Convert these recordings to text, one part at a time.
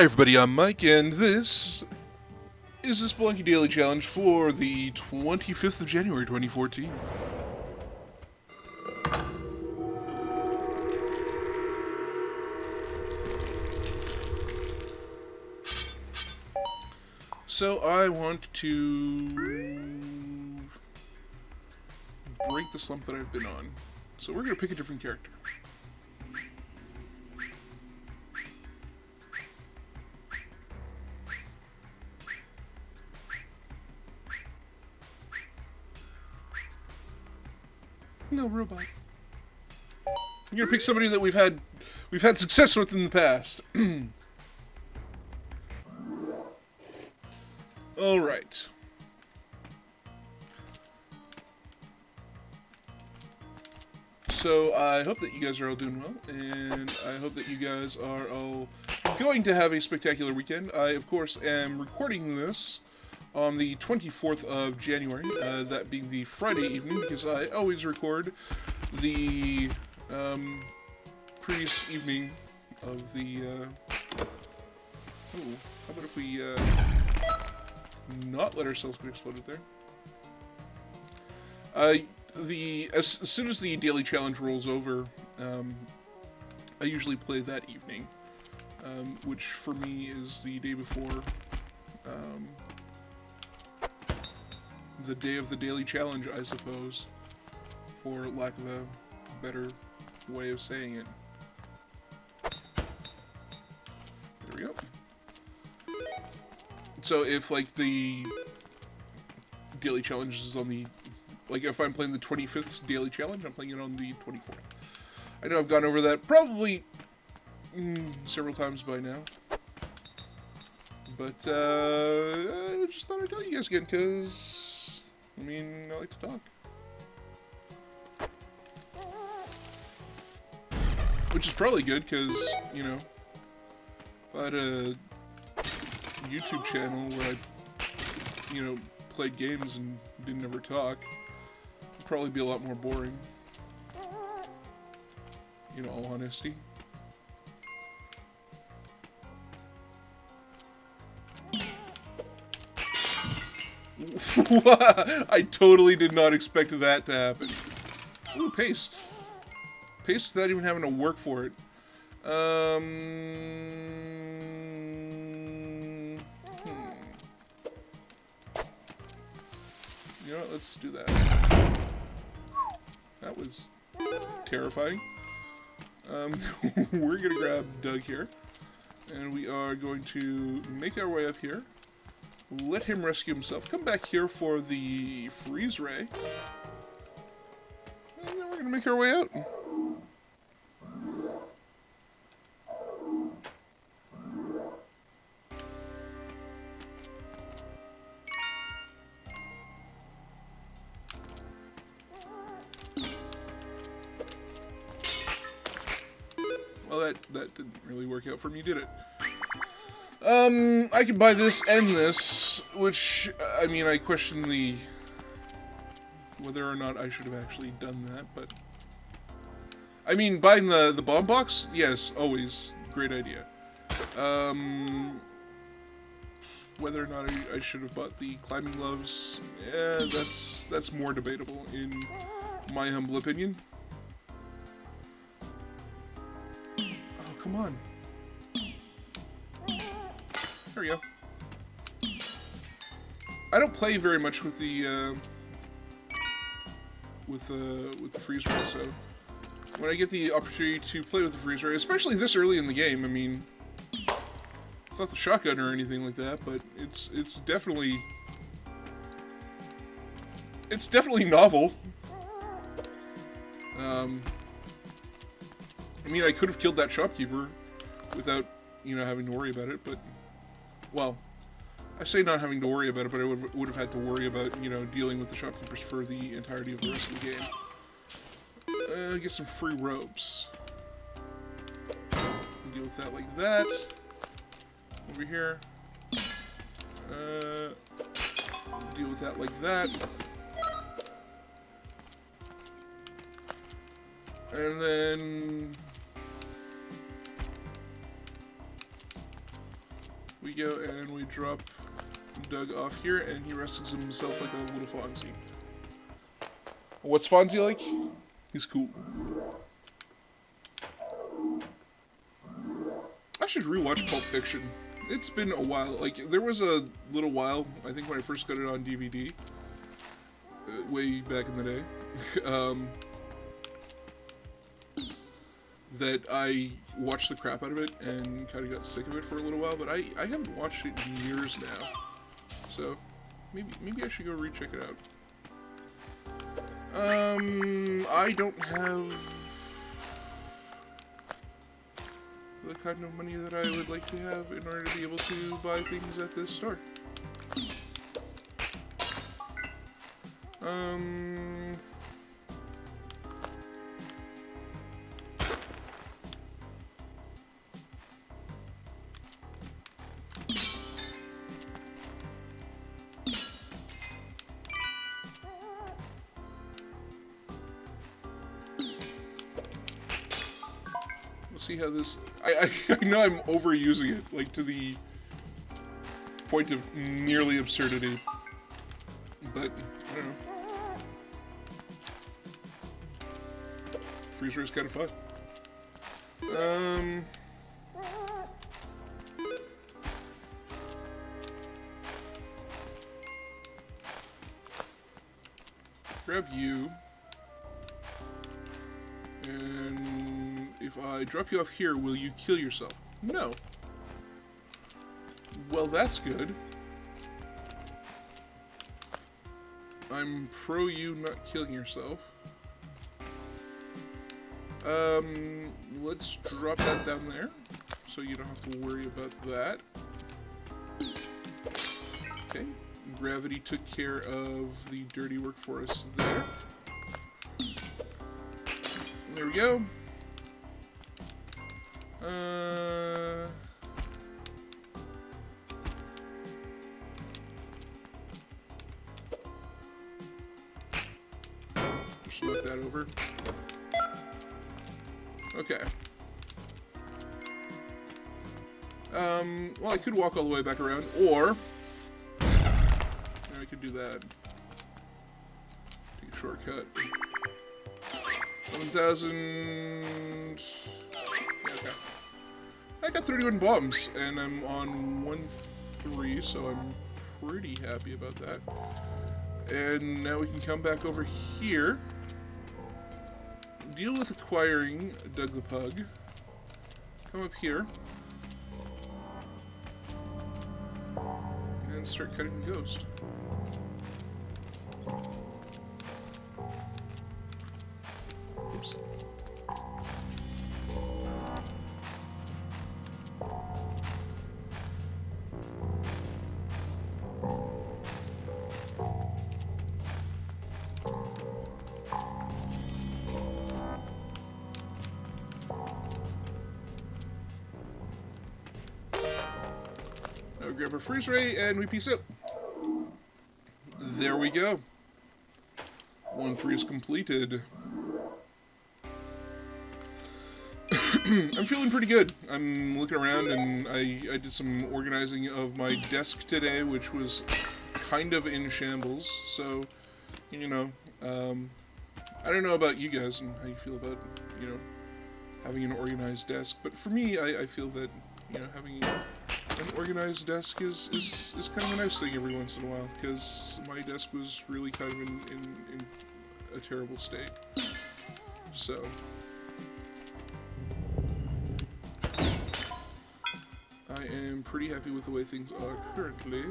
Hi everybody, I'm Mike, and this is the Spelunky Daily Challenge for the 25th of January 2014. So I want to break the slump that I've been on. So we're going to pick a different character. No robot. I'm gonna pick somebody that we've had success with in the past. All right. So I hope that you guys are all doing well, and I hope that you guys are all going to have a spectacular weekend. I, of course, am recording this on the 24th of January, that being the Friday evening, because I always record the previous evening of the, oh, how about if we not let ourselves get exploded there? As soon as the daily challenge rolls over, I usually play that evening, which for me is the day before, the day of the daily challenge, I suppose, for lack of a better way of saying it. There we go. So if, like, the daily challenge is on the, like, if I'm playing the 25th daily challenge, I'm playing it on the 24th. I know I've gone over that probably several times by now. But, I just thought I'd tell you guys again, because I mean, I like to talk. Which is probably good, because, you know, if I had a YouTube channel where I, you know, played games and didn't ever talk, it'd probably be a lot more boring. In all honesty. I totally did not expect that to happen. Ooh, paste. Paste without even having to work for it. You know what, let's do that. That was terrifying. We're gonna grab Doug here, and we are going to make our way up here. Let him rescue himself. Come back here for the freeze ray. And then we're going to make our way out. Well, that didn't really work out for me, did it? I could buy this and this, which, I mean, I question whether or not I should have actually done that, but, I mean, buying the bomb box, yes, always, great idea. Whether or not I should have bought the climbing gloves, that's more debatable, in my humble opinion. Oh, come on. There we go. I don't play very much with the freeze ray, so when I get the opportunity to play with the freeze ray, especially this early in the game, I mean, it's not the shotgun or anything like that, but it's definitely novel. I mean, I could have killed that shopkeeper without, you know, having to worry about it, but, well, I say not having to worry about it, but I would have had to worry about, you know, dealing with the shopkeepers for the entirety of the rest of the game. Get some free robes. Deal with that like that. Over here. Deal with that like that. And then we go and we drop Doug off here, and he rests himself like a little Fonzie. What's Fonzie like? He's cool. I should rewatch Pulp Fiction. It's been a while. Like, there was a little while, I think when I first got it on DVD, way back in the day, that I watched the crap out of it and kind of got sick of it for a little while, but I haven't watched it in years now. So, maybe I should go recheck it out. I don't have the kind of money that I would like to have in order to be able to buy things at this store. See how this... I know I'm overusing it, like, to the point of nearly absurdity. But, I don't know. Freeze ray is kind of fun. Grab you. And if I drop you off here, will you kill yourself? No. Well, that's good. I'm pro you not killing yourself. Let's drop that down there, so you don't have to worry about that. Okay, gravity took care of the dirty work for us there. There we go. Just knock that over. Okay. Well, I could walk all the way back around, or I could do that. Take a shortcut. 1,000. Yeah, okay. I got 31 bombs, and I'm on 1-3, so I'm pretty happy about that. And now we can come back over here. Deal with acquiring Doug the Pug. Come up here. And start cutting the ghost. Oops. Now grab our freeze ray and we peace out. There we go. 1-3 is completed. I'm feeling pretty good. I'm looking around and I did some organizing of my desk today, which was kind of in shambles. So, you know, I don't know about you guys and how you feel about, you know, having an organized desk. But for me, I feel that, you know, having an organized desk is kind of a nice thing every once in a while, because my desk was really kind of in a terrible state. So I am pretty happy with the way things are currently.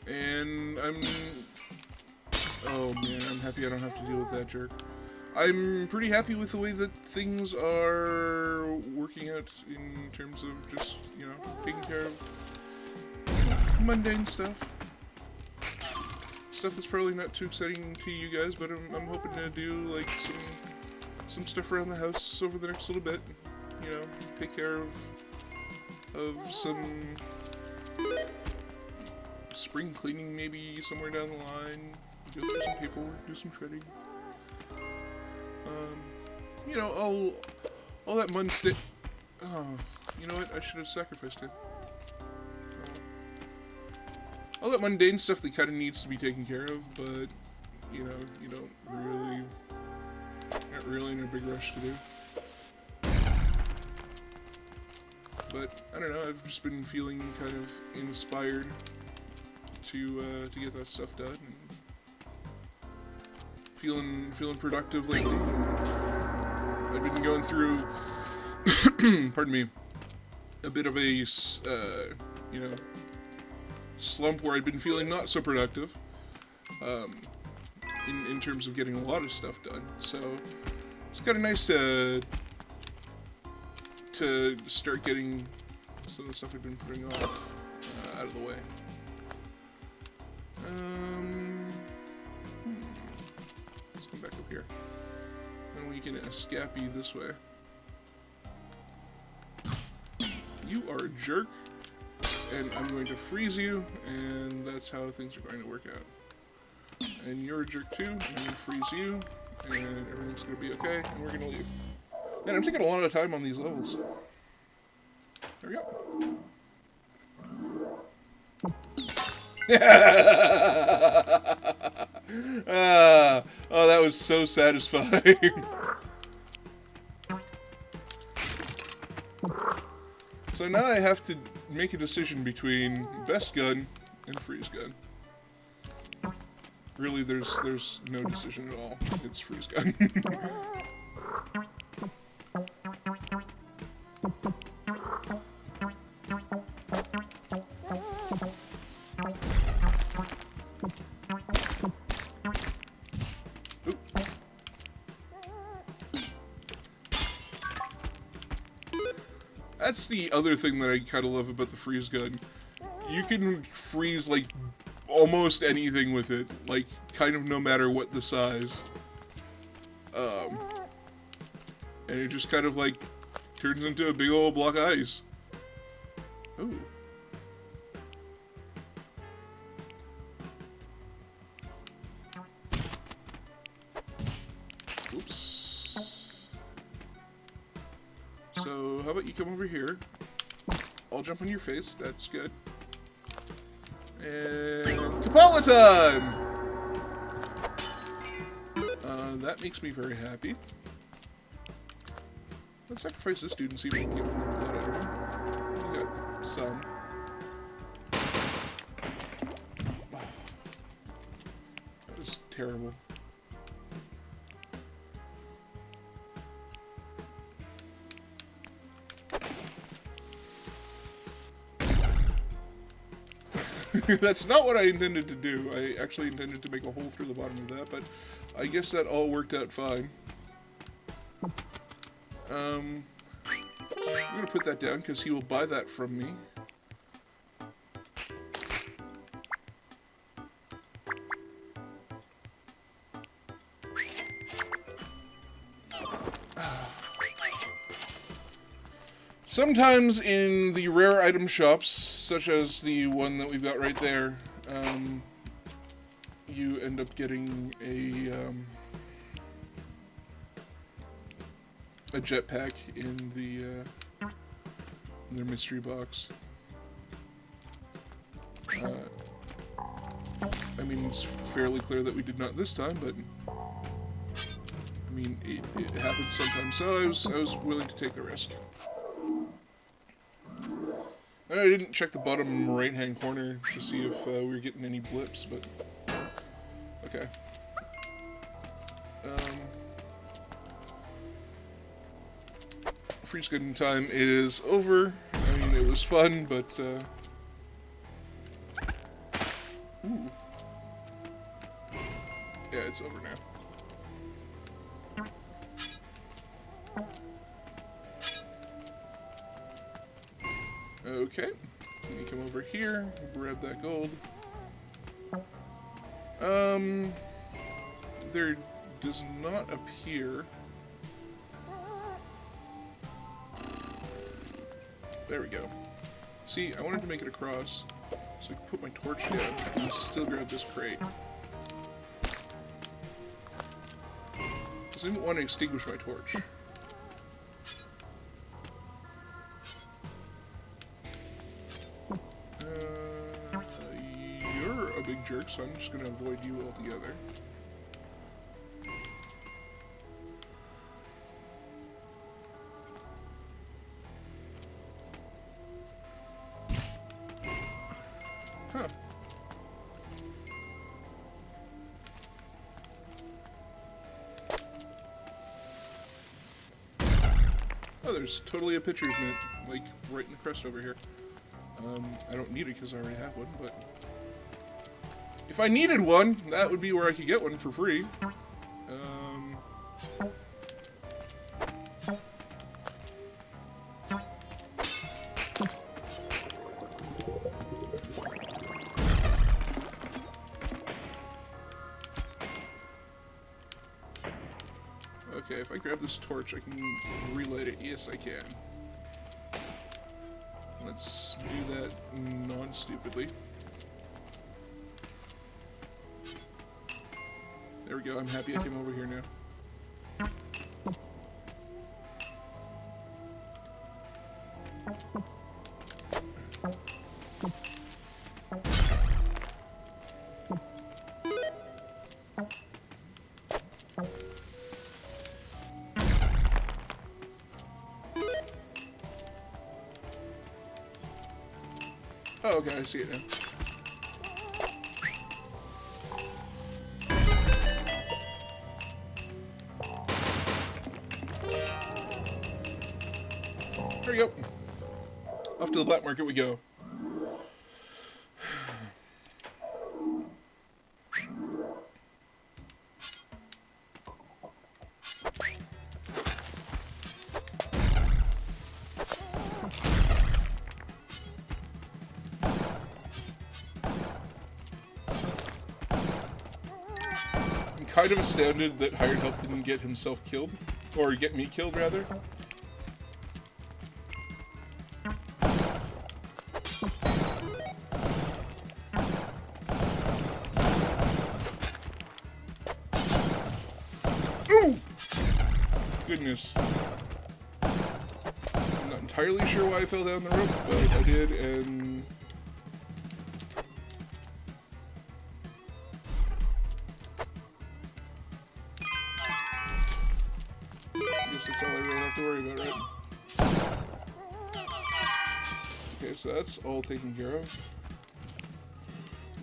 And oh man, I'm happy I don't have to deal with that jerk. I'm pretty happy with the way that things are working out in terms of just, you know, taking care of mundane stuff. Stuff that's probably not too exciting to you guys, but I'm hoping to do, like, some stuff around the house over the next little bit. You know, take care of some spring cleaning maybe somewhere down the line, go through some paperwork, do some shredding. You know, all that You know what? I should have sacrificed him. All that mundane stuff that kind of needs to be taken care of, but, you know, you don't really... Not really in a big rush to do. But, I don't know, I've just been feeling kind of inspired to get that stuff done. And feeling productive lately. I've been going through, pardon me, a bit of a, you know, slump where I'd been feeling not so productive, in terms of getting a lot of stuff done. So it's kind of nice to start getting some of the stuff I've been putting off out of the way. Let's come back up here. Then we can escapee this way. You are a jerk, and I'm going to freeze you, and that's how things are going to work out. And you're a jerk too, and I'm going to freeze you, and everything's going to be okay, and we're going to leave. Man, I'm taking a lot of time on these levels. There we go. Oh, that was so satisfying. So now I have to make a decision between best gun and freeze gun. Really, there's no decision at all. It's freeze gun. That's the other thing that I kind of love about the freeze gun. You can freeze, like, almost anything with it. Like, kind of no matter what the size. And it just kind of, like, turns into a big old block of ice. Ooh. Oops. So, how about you come over here? I'll jump on your face, that's good. And Kapala time! That makes me very happy. Let's sacrifice this dude and see if we can get more blood out of him. We got some. That was terrible. That's not what I intended to do. I actually intended to make a hole through the bottom of that, but I guess that all worked out fine. I'm gonna put that down because he will buy that from me. Sometimes in the rare item shops, such as the one that we've got right there, you end up getting a jetpack in their mystery box. I mean, it's fairly clear that we did not this time, but I mean, it happens sometimes. So I was willing to take the risk. I didn't check the bottom right-hand corner to see if we were getting any blips, but okay. Freeze gun time is over. I mean, it was fun, but ooh. Yeah, it's over now. Okay, let me come over here, grab that gold. There does not appear. There we go. See, I wanted to make it across, so I could put my torch down and still grab this crate. Because I didn't want to extinguish my torch. big jerk, so I'm just going to avoid you altogether. Huh. Oh, there's totally a pitcher's mitt, like, right in the crest over here. I don't need it because I already have one, but... if I needed one, that would be where I could get one for free. Okay, if I grab this torch, I can relight it. Yes, I can. Let's do that non-stupidly. There we go, I'm happy I came over here now. Oh, okay, I see it now. There we go. Off to the black market we go. I'm kind of astounded that hired help didn't get himself killed, or get me killed rather. Goodness. I'm not entirely sure why I fell down the rope, but I did, and... I guess that's all I really have to worry about, right? Okay, so that's all taken care of.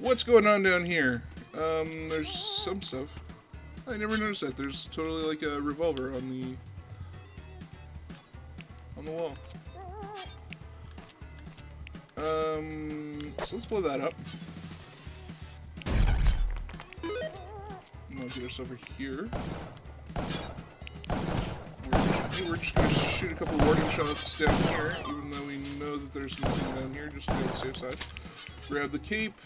What's going on down here? There's some stuff. I never noticed that. There's totally like a revolver on the wall. So let's blow that up. And I'll get us over here. We're just gonna shoot a couple warning shots down here, even though we know that there's nothing down here, just to be on the safe side. Grab the cape,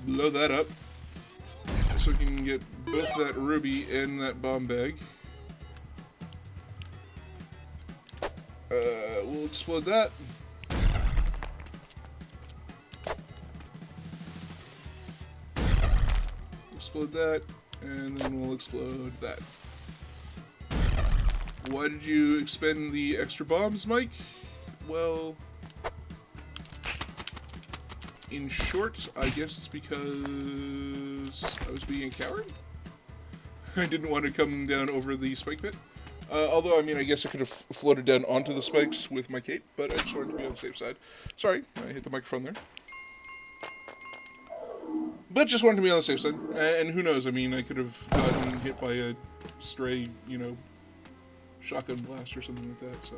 blow that up. So we can get both that ruby and that bomb bag. We'll explode that. Explode that, and then we'll explode that. Why did you expend the extra bombs, Mike? Well, in short, I guess it's because I was being a coward. I didn't want to come down over the spike pit. Although, I mean, I guess I could have floated down onto the spikes with my cape, but I just wanted to be on the safe side. Sorry, I hit the microphone there. But just wanted to be on the safe side. And who knows, I mean, I could have gotten hit by a stray, you know, shotgun blast or something like that, so...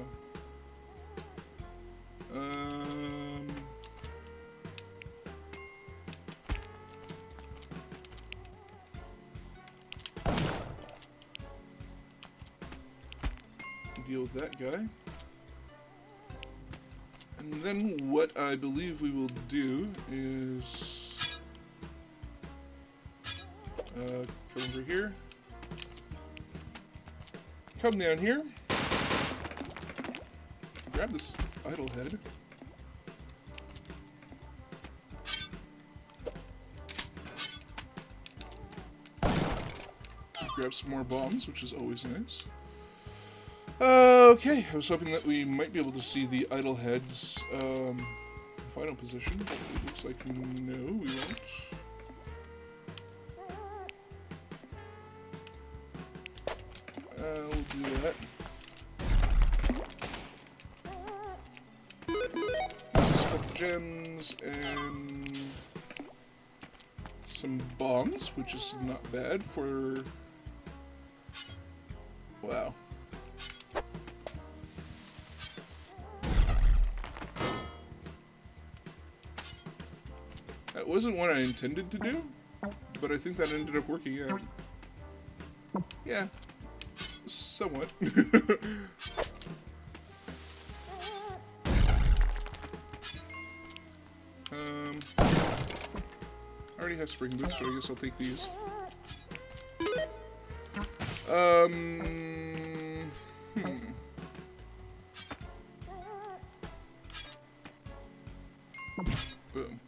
deal with that guy. And then what I believe we will do is come over here, come down here, grab this idle head, grab some more bombs, which is always nice. Okay, I was hoping that we might be able to see the idle heads final position. It looks like no, we won't. We'll do that. Just a couple gems and some bombs, which is not bad for... Wow. That wasn't what I intended to do, but I think that ended up working out. Yeah, somewhat. I already have spring boots, so I guess I'll take these. Boom.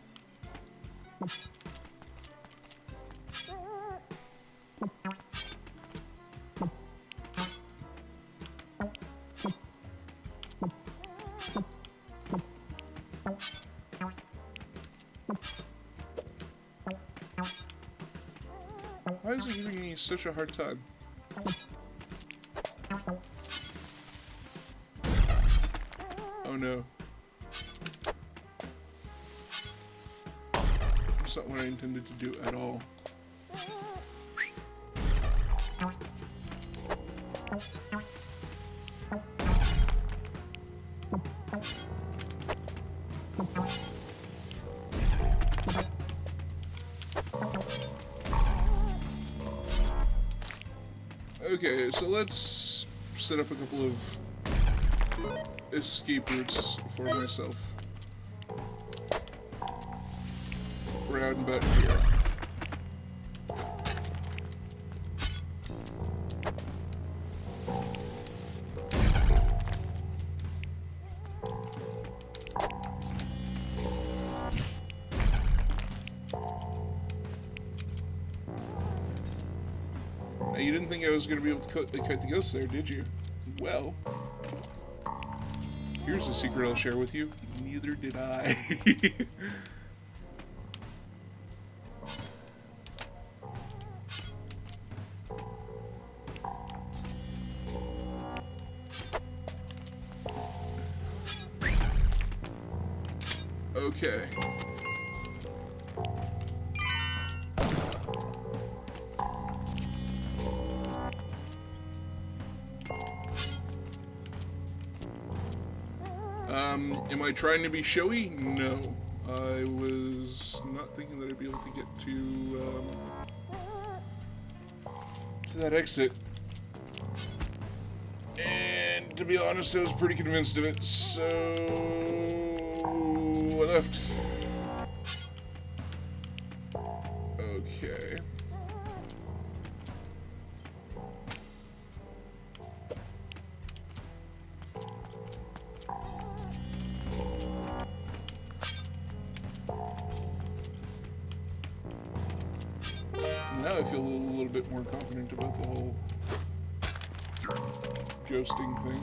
Why is it giving me such a hard time? Oh no. That's not what I intended to do at all. Okay, so let's set up a couple of escape routes for myself. Round about here. Now, you didn't think I was going to be able to cut the ghosts there, did you? Well, here's a secret I'll share with you. Neither did I. Okay. Am I trying to be showy? No. I was not thinking that I'd be able to get to that exit. And to be honest, I was pretty convinced of it, so I left. Okay. Now I feel a little bit more confident about the whole ghosting thing.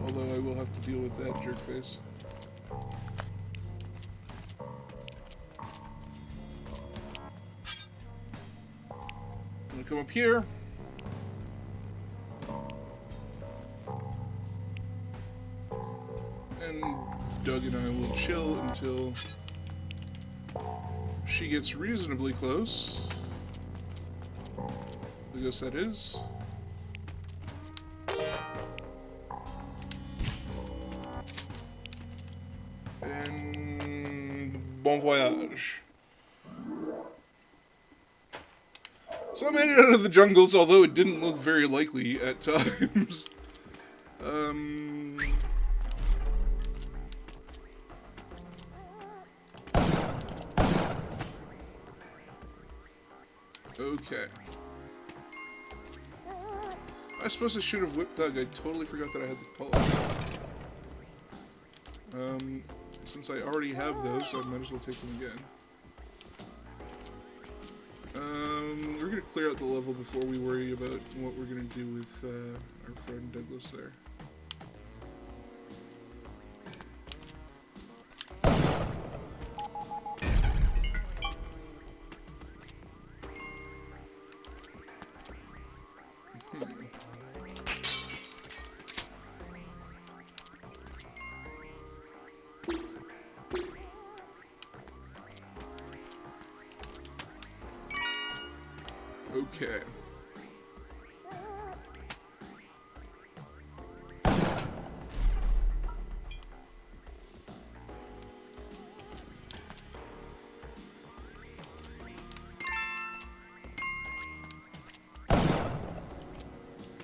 Although I will have to deal with that jerk face. I'm gonna come up here. And Doug and I will chill until she gets reasonably close. I guess that is. And bon voyage. So I made it out of the jungles, although it didn't look very likely at times. Okay. I suppose I should have whipped Doug. I totally forgot that I had the pull. Since I already have those, I might as well take them again. We're gonna clear out the level before we worry about what we're gonna do with our friend Douglas there. Okay.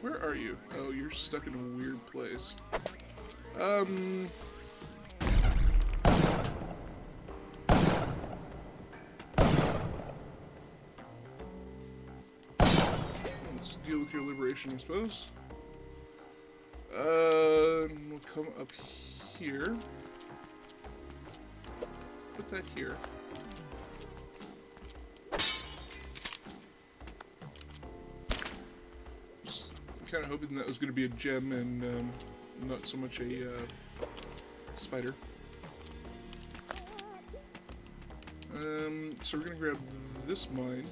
Where are you? Oh, you're stuck in a weird place. Let's deal with your liberation, I suppose. We'll come up here. Put that here. Just kind of hoping that was going to be a gem and not so much a spider. So we're going to grab this mine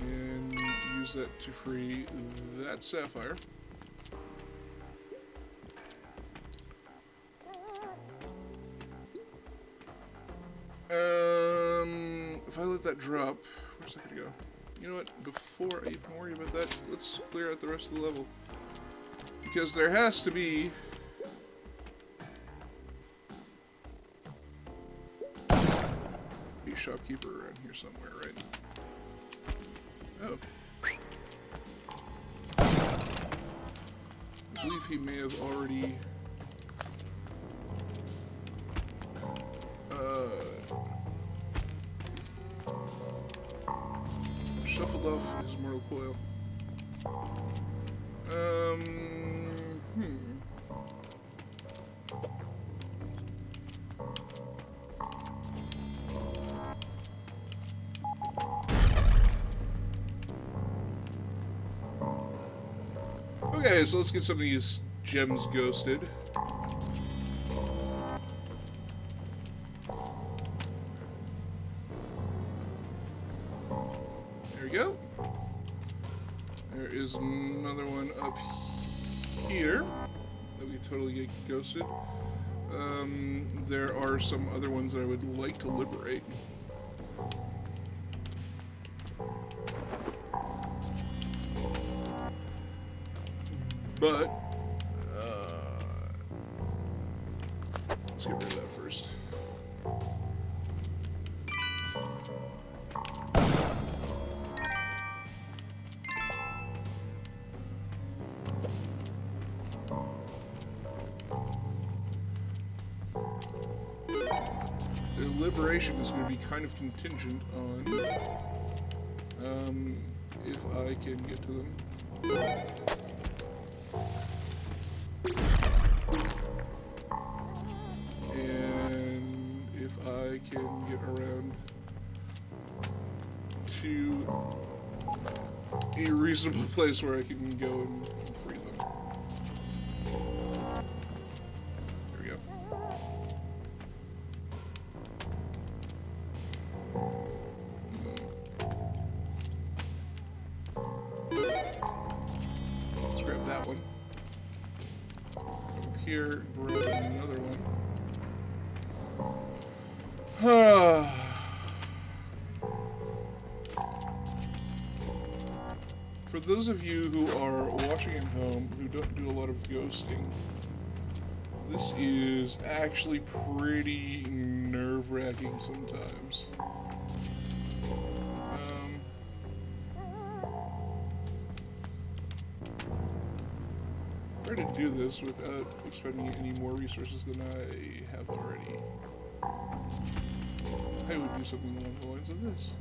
and use that to free that sapphire. If I let that drop, where's that gonna go? You know what, before I even worry about that, let's clear out the rest of the level. Because there has to be a shopkeeper around here somewhere, right? Oh. I believe he may have already shuffled off his mortal coil. Okay, so let's get some of these gems ghosted. There we go. There is another one up here that we totally get ghosted. There are some other ones that I would like to liberate. But, let's get rid of that first. The liberation is going to be kind of contingent on if I can get to them. And if I can get around to a reasonable place where I can go and free them. There we go. Let's grab that one. Up here, grab another one. For those of you who are watching at home who don't do a lot of ghosting, this is actually pretty nerve-wracking sometimes. Try to do this without expending any more resources than I have already. I would do something along the lines of this.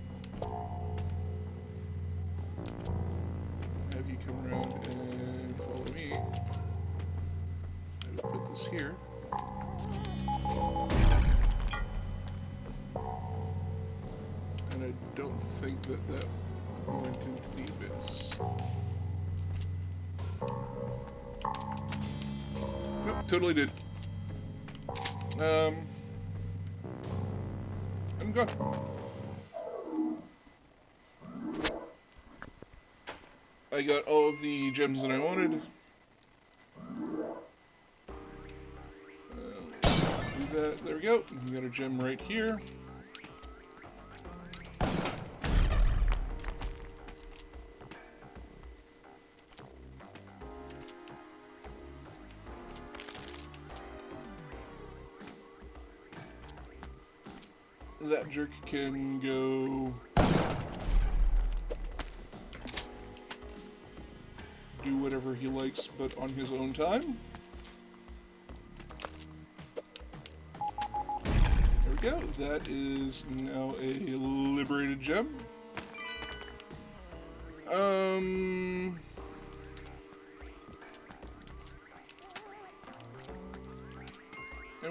Have you come around and follow me. I would put this here. And I don't think that that went into the abyss. Nope, totally did. I'm gone. I got all of the gems that I wanted. Do that. There we go. We got a gem right here. that jerk can go do whatever he likes, but on his own time. There we go. That is now a liberated gem. And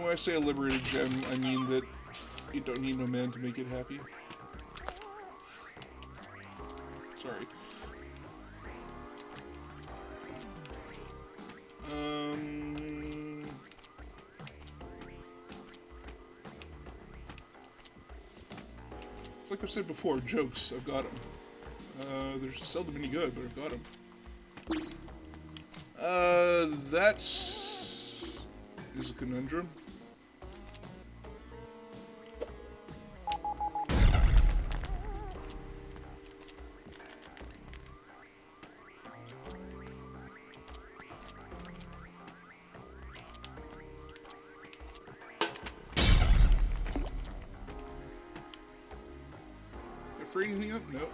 when I say a liberated gem, I mean that you don't need no man to make it happy. Sorry. It's like I've said before, jokes, I've got them. There's seldom any good, but I've got them. That is a conundrum. For anything up? Nope.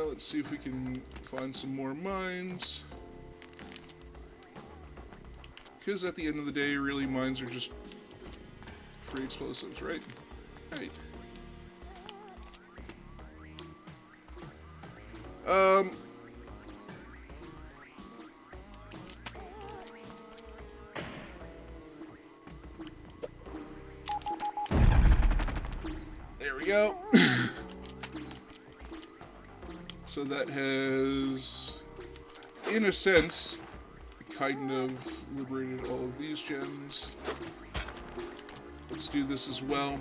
Let's see if we can find some more mines. Because at the end of the day, really, mines are just free explosives, right? Right. There we go. So that has, in a sense, kind of liberated all of these gems. Let's do this as well.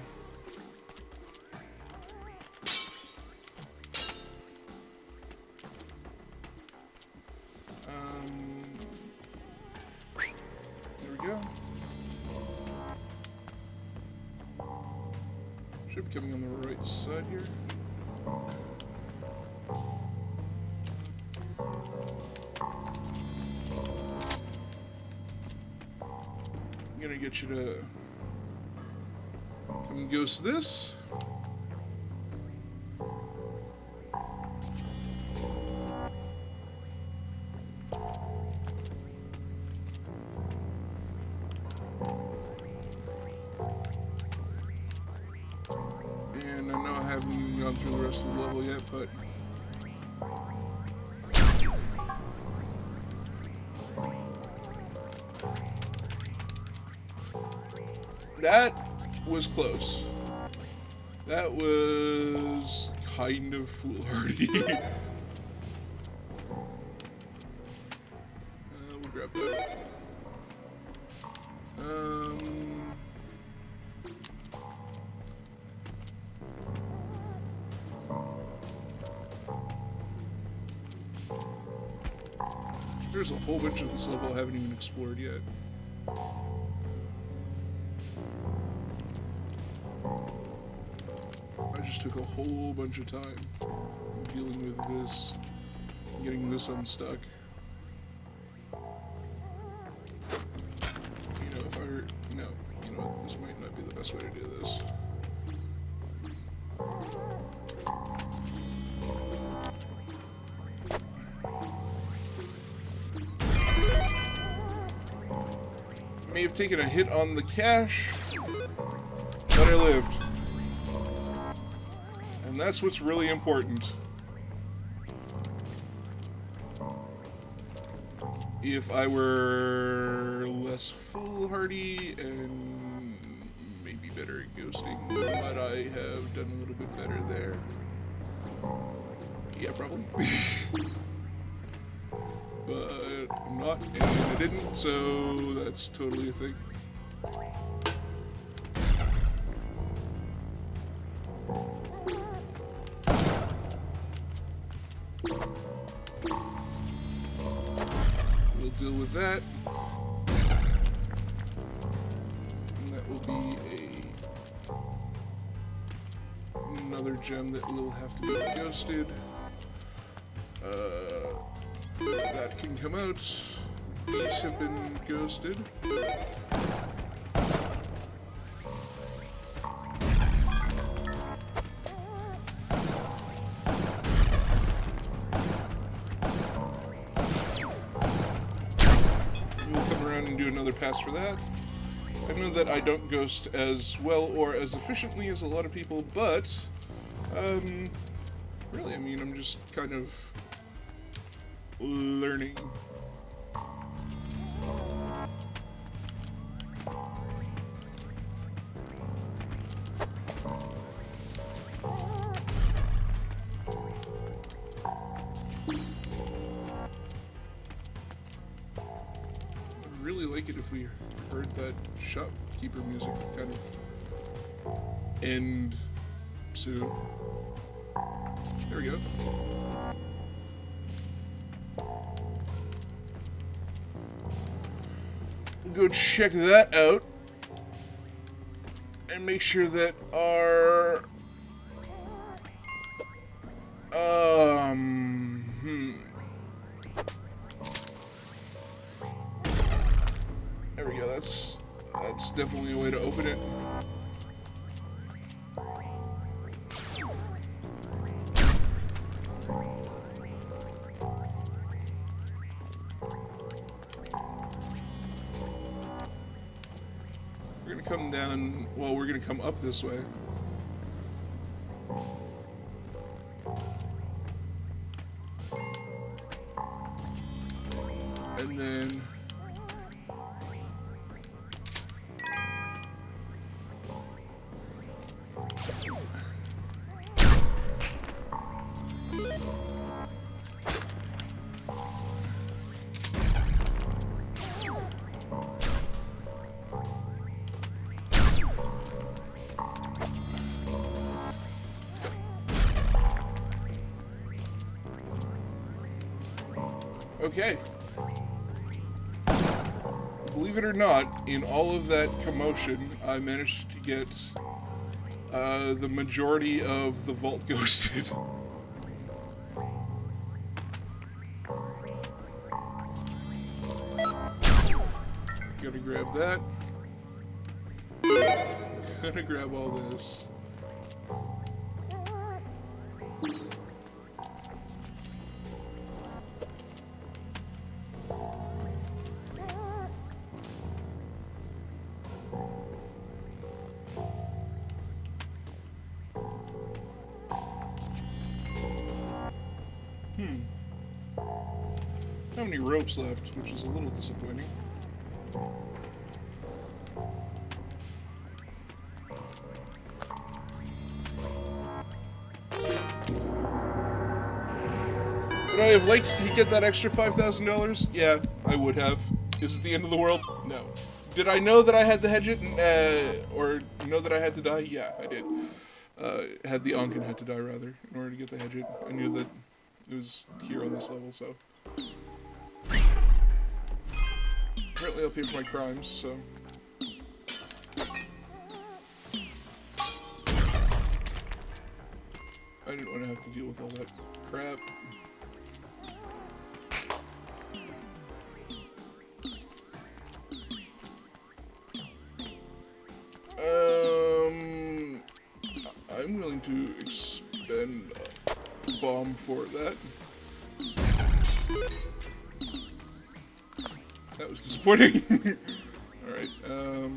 There we go. Should be coming on the right side here. I'm gonna get you to come and ghost this. And I know I haven't even gone through the rest of the level yet, but that was close. That was kind of foolhardy. We'll grab that. There's a whole bunch of this level I haven't even explored yet. I just took a whole bunch of time dealing with this, getting this unstuck. You know, if I were... No, you know what, this might not be the best way to do this. May have taken a hit on the cash, but I lived. And that's what's really important. If I were less foolhardy and maybe better at ghosting, might I have done a little bit better there? Yeah, probably. But I'm not, and I didn't, so that's totally a thing. We'll deal with that. And that will be another gem that will have to be ghosted. That can come out. These have been ghosted. do another pass for that. I know that I don't ghost as well or as efficiently as a lot of people, but really, I mean, I'm just kind of learning. I'd really like it if we heard that shopkeeper music kind of end soon. There we go. We'll go check that out and make sure that our there we go. That's definitely a way to open it. We're gonna come down, well, we're gonna come up this way. And then okay. Believe it or not, in all of that commotion, I managed to get the majority of the vault ghosted. Gotta grab that. Gotta grab all this. How many ropes left, which is a little disappointing. Would I have liked to get that extra $5,000? Yeah, I would have. Is it the end of the world? No. Did I know that I had to hedge it, or know that I had to die? Yeah, I did. Had the Onken had to die, rather, in order to get the hedge it. I knew that it was here on this level, so. Apparently I'll pay for my crimes, so. I didn't want to have to deal with all that crap. I'm willing to expend a bomb for that. That was disappointing. Alright, alright.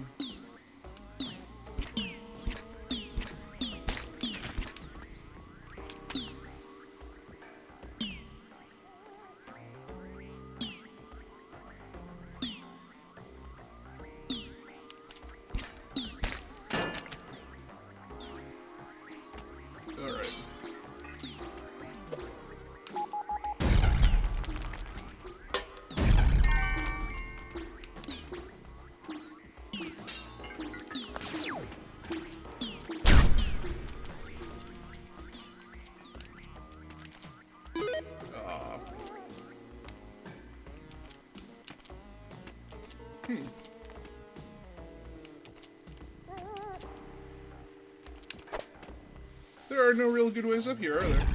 There are no real good ways up here, are there?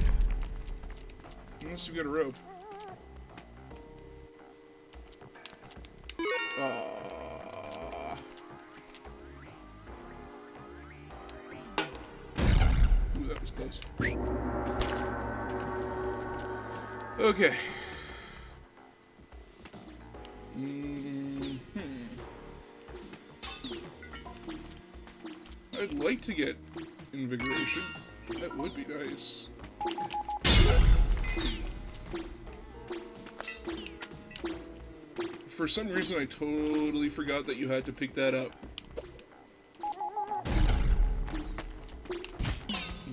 Unless you've got a rope. Ooh, that was close. Okay. I'd like to get invigoration. That would be nice. For some reason, I totally forgot that you had to pick that up.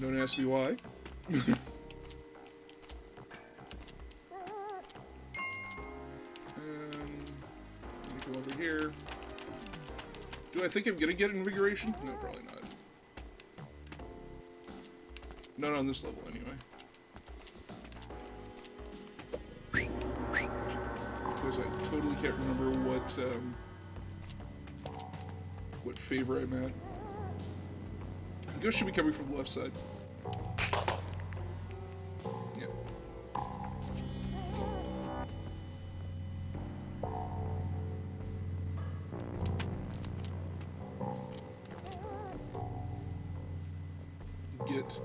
Don't ask me why. Go over here. Do I think I'm gonna get invigoration? No, probably not. Not on this level, anyway. Because I totally can't remember what favor I'm at. Ghost should be coming from the left side. Yeah. Get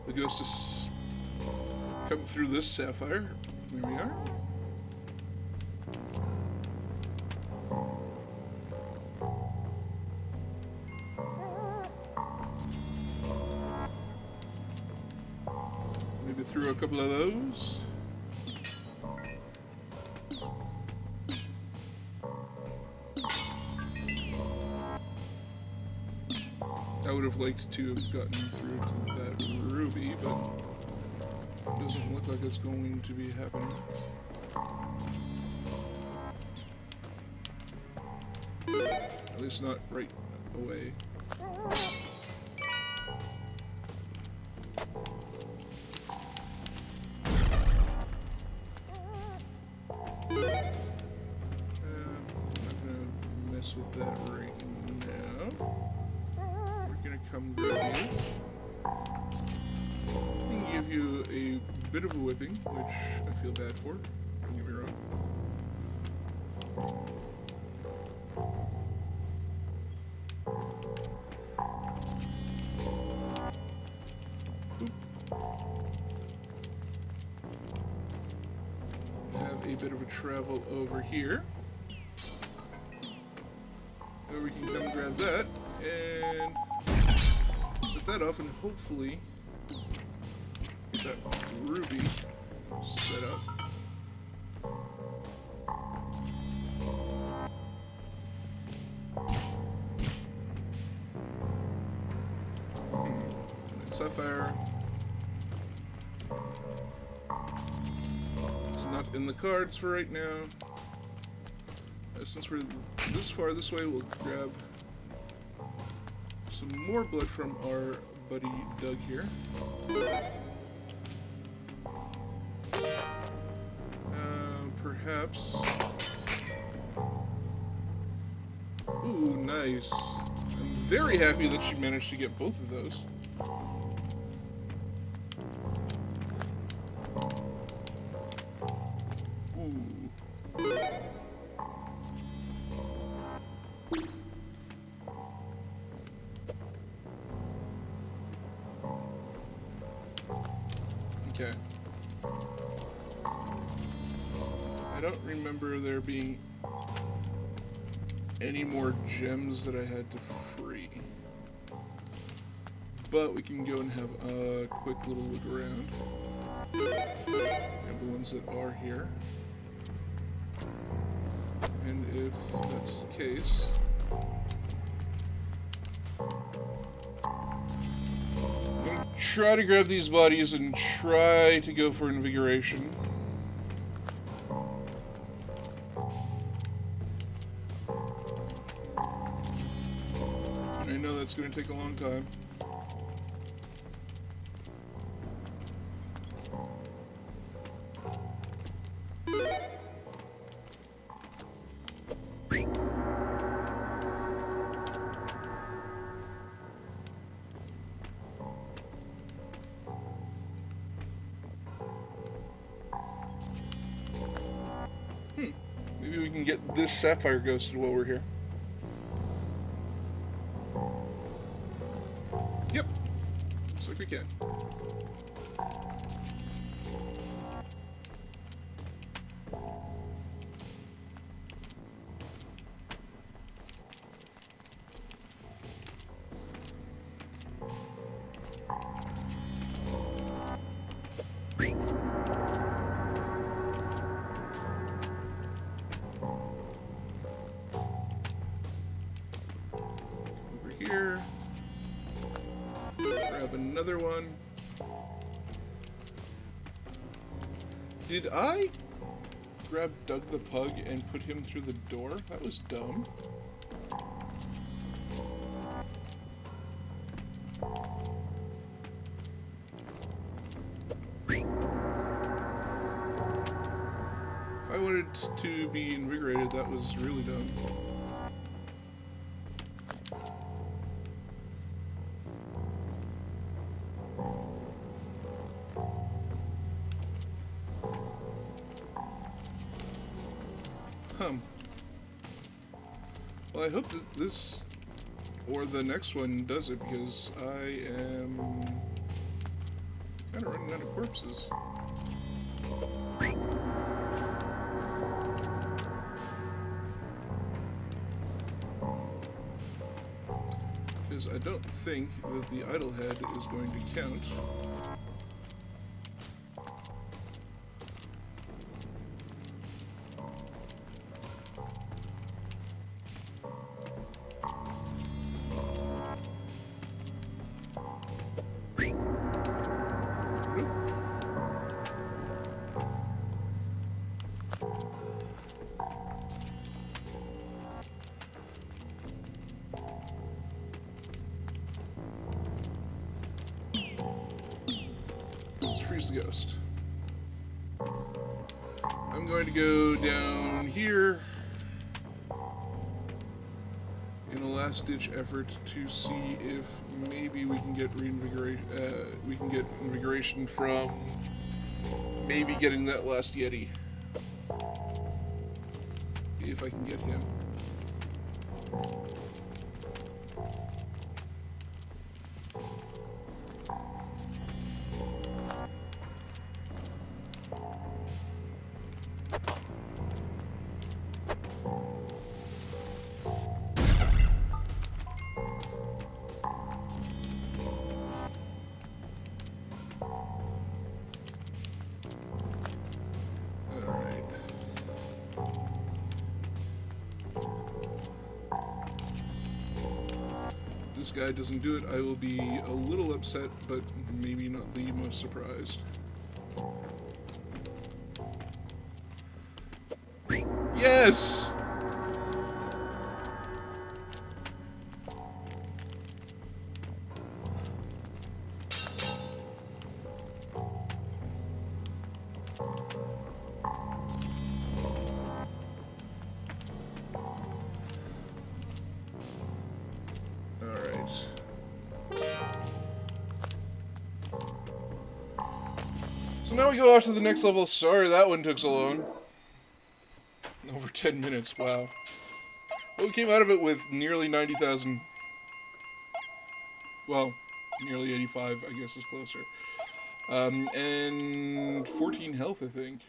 the ghost to come through this sapphire. There we are. Maybe through a couple of those. I would have liked to have gotten through to that ruby, but it doesn't look like it's going to be happening. At least not right away. With that right now. We're gonna come grab you. And give you a bit of a whipping, which I feel bad for. Don't get me wrong. Boop. Have a bit of a travel over here. We can come grab that and set that off and hopefully get that ruby set up. That sapphire is not in the cards for right now. Since we're this far this way, we'll grab some more blood from our buddy Doug here. Perhaps. Ooh, nice. I'm very happy that she managed to get both of those. Okay. I don't remember there being any more gems that I had to free. But we can go and have a quick little look around. Have the ones that are here. And if that's the case, try to grab these bodies and try to go for invigoration. I know that's going to take a long time. Maybe we can get this sapphire ghosted while we're here. Yep. Looks like we can. here. Grab another one. Did I grab Doug the Pug and put him through the door? That was dumb. If I wanted to be invigorated, that was really dumb. Well, I hope that this or the next one does it, because I am kind of running out of corpses. Because I don't think that the idle head is going to count. Freeze the ghost. I'm going to go down here in a last-ditch effort to see if maybe we can get reinvigoration. We can get invigoration from maybe getting that last Yeti. If I can get him. This guy doesn't do it, I will be a little upset, but maybe not the most surprised. Yes! So now we go off to the next level. Sorry that one took so long. Over 10 minutes, wow. Well, we came out of it with nearly 90,000. Well, nearly 85, I guess is closer. And 14 health, I think.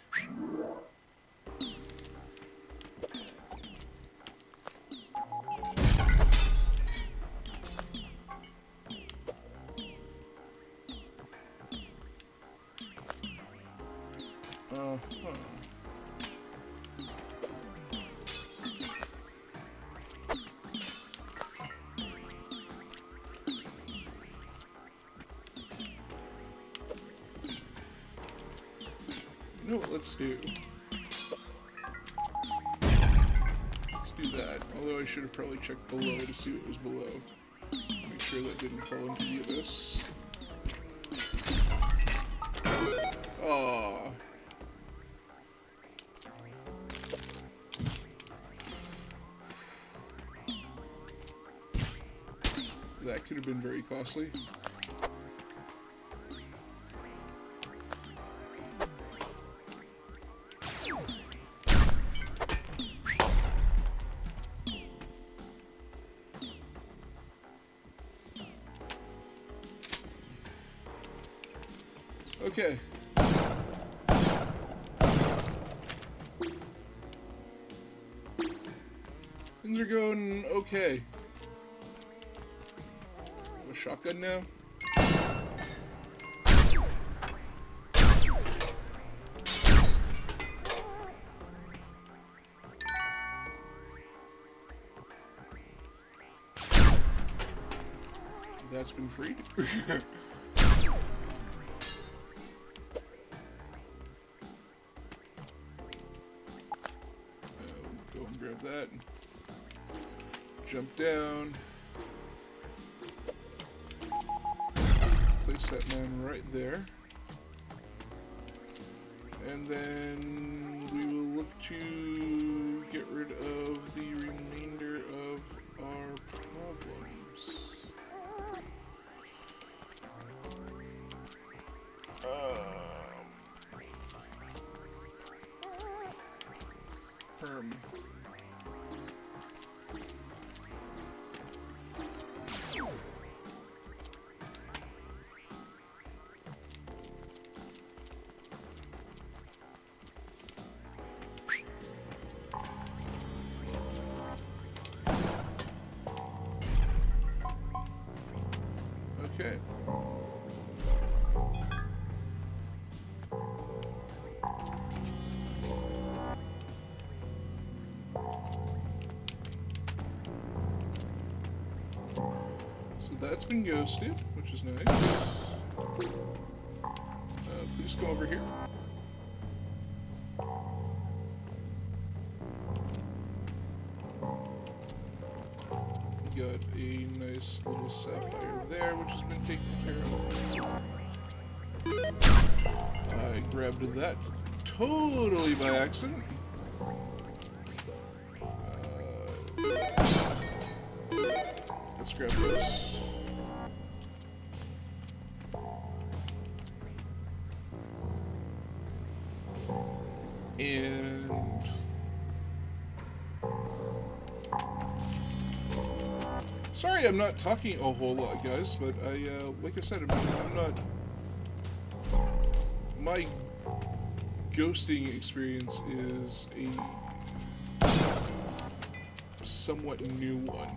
You know what, let's do? Let's do that. Although I should have probably checked below to see what was below. Make sure that didn't fall into the abyss. Aww. That could have been very costly. Okay. Things are going okay. Have a shotgun now? That's been freed. Go and grab that. Jump down. Place that man right there. And then we will look to get rid of the remainder of our problems. Perm. Okay. So that's been ghosted, which is nice. Please come over here. Got a nice little sapphire there, which has been taken care of. I grabbed that totally by accident. Let's grab this. And sorry, I'm not talking a whole lot, guys, but like I said, I'm not. My ghosting experience is a somewhat new one.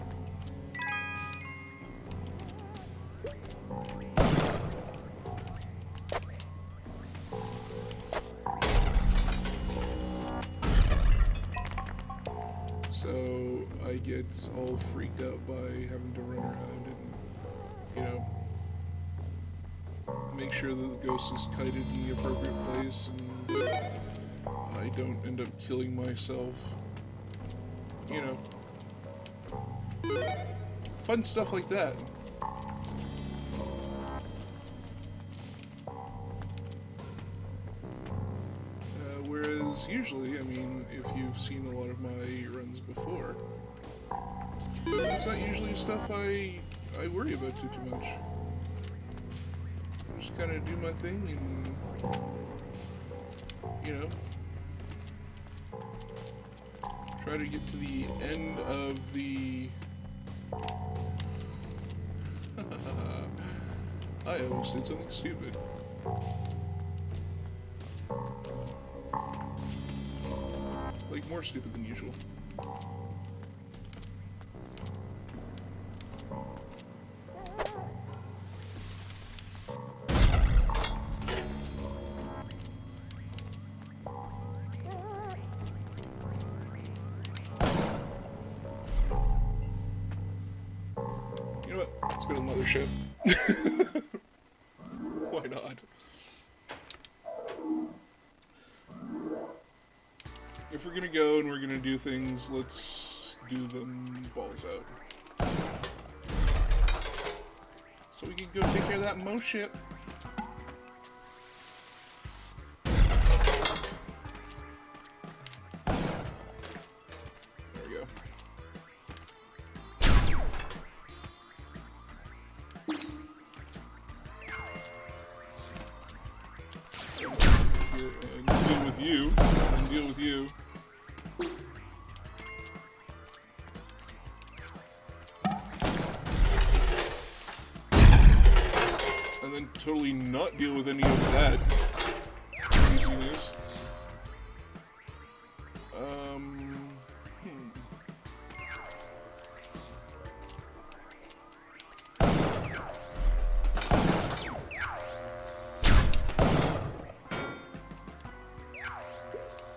So I get all freaked out by having to run around and, you know, make sure that the ghost is kited in the appropriate place and I don't end up killing myself. You know, fun stuff like that. Whereas usually, I mean, if you've seen a lot of my runs before, it's not usually stuff I worry about too much. I just kind of do my thing and, you know, try to get to the end of the... I almost did something stupid. Like, more stupid than usual. You know what? Let's go to the mothership. Why not? If we're gonna go and we're gonna do things, let's do them balls out. So we can go take care of that Mo ship. There we go. And deal with you. And deal with you. And then totally not deal with any of that easiness.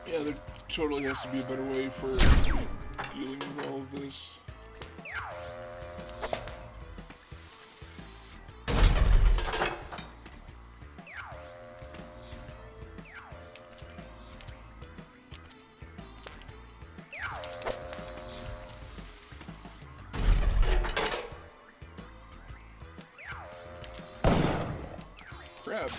Yeah, there totally has to be a better way for dealing with all of this. tab.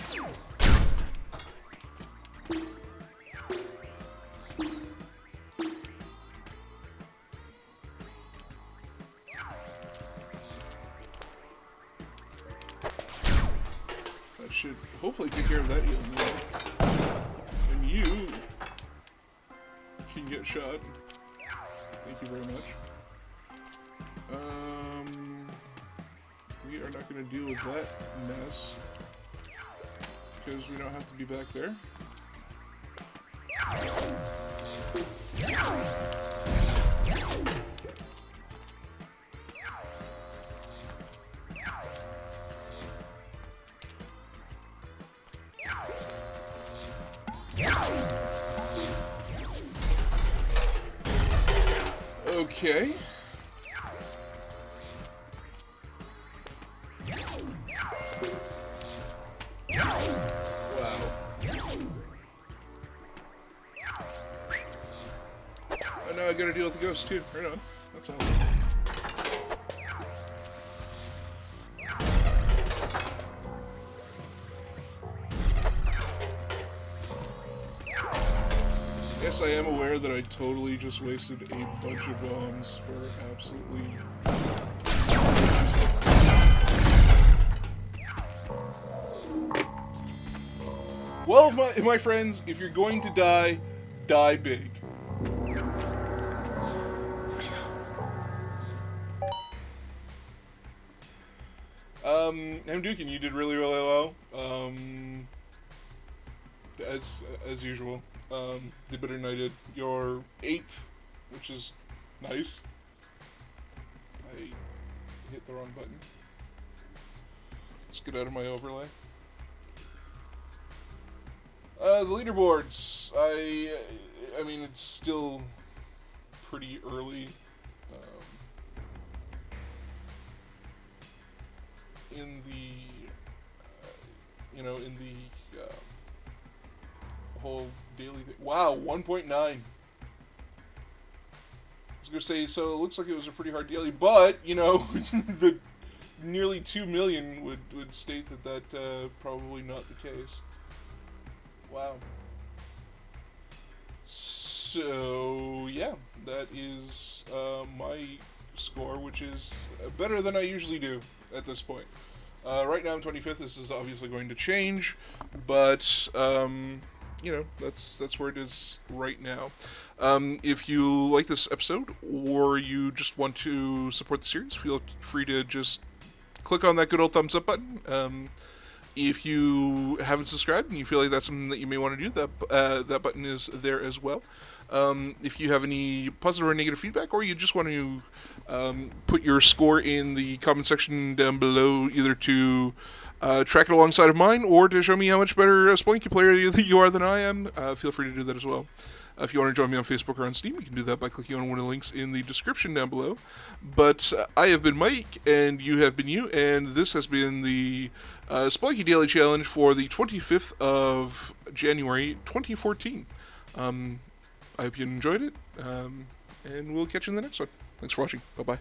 That should hopefully take care of that heal now. And you can get shot. Thank you very much. We are not going to deal with that mess because we don't have to be back there. Okay. Oh no, I gotta deal with the ghost too. Right on. That's all. Yes, I am aware that I totally just wasted a bunch of bombs for absolutely... Well, my friends, if you're going to die, die big. Hamdukin, you did really, really well. As usual. Did better than I did. You're 8th, which is nice. I hit the wrong button. Let's get out of my overlay. The leaderboards. I mean, it's still pretty early. In the, in the whole daily thing. Wow, 1.9. I was gonna say, so it looks like it was a pretty hard daily, but the nearly 2 million would state that probably not the case. Wow. So yeah, that is my score, which is better than I usually do at this point. Right now I'm 25th. This is obviously going to change, but that's where it is right now. If you like this episode or you just want to support the series, feel free to just click on that good old thumbs up button. If you haven't subscribed and you feel like that's something that you may want to do, that button is there as well. If you have any positive or negative feedback, or you just want to put your score in the comment section down below, either to track it alongside of mine, or to show me how much better a Spelunky player you are than I am, feel free to do that as well. If you want to join me on Facebook or on Steam, you can do that by clicking on one of the links in the description down below. But I have been Mike, and you have been you, and this has been the Spelunky Daily Challenge for the 25th of January, 2014. I hope you enjoyed it, and we'll catch you in the next one. Thanks for watching. Bye-bye.